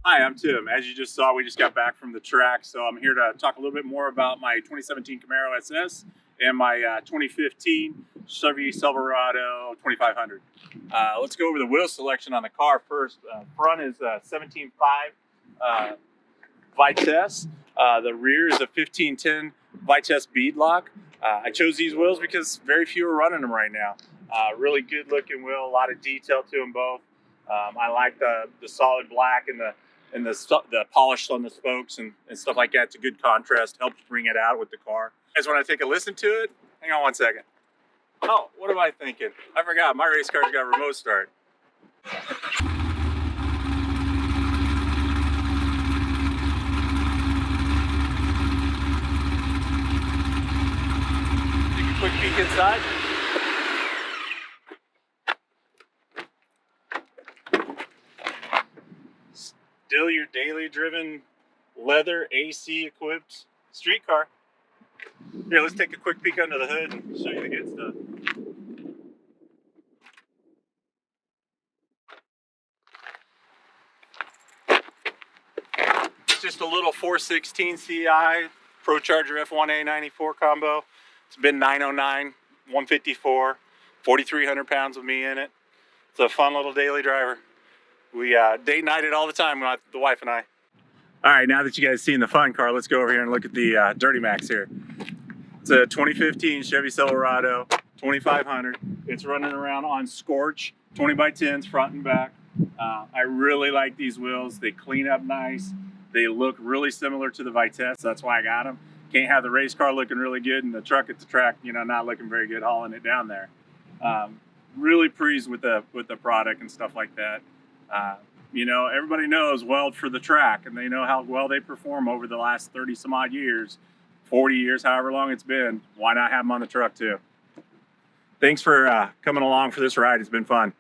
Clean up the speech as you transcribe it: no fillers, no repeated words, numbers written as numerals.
Hi, I'm Tim. As you just saw, we just got back from the track, so I'm here to talk a little bit more about my 2017 Camaro SS and my 2015 Chevy Silverado 2500. Let's go over the wheel selection on the car first. Front is a 17.5 Vitesse. The rear is a 1510 Vitesse beadlock. I chose these wheels because very few are running them right now. Really good looking wheel, a lot of detail to them both. I like the solid black and the polish on the spokes and stuff like that. It's a good contrast, helps bring it out with the car. You guys want to take a listen to it? Hang on one second. Oh, what am I thinking? I forgot, my race car's got a remote start. Take a quick peek inside. Still your daily driven leather AC equipped street car. Here, let's take a quick peek under the hood and show you the good stuff. It's just a little 416 CI Pro Charger F1A 94 combo. It's been 909, 154, 4,300 pounds with me in it. It's a fun little daily driver. We date night it all the time, the wife and I. All right, now that you guys seen the fun car, let's go over here and look at the Dirty Max here. It's a 2015 Chevy Silverado 2500. It's running around on Scorch, 20x10s front and back. I really like these wheels. They clean up nice. They look really similar to the Vitesse. That's why I got them. Can't have the race car looking really good and the truck at the track, you know, not looking very good hauling it down there. Really pleased with the product and stuff like that. You know, everybody knows WELD for the track, and they know how well they perform over the last 30 some odd years, 40 years, however long it's been. Why not have them on the truck too? Thanks for coming along for this ride. It's been fun.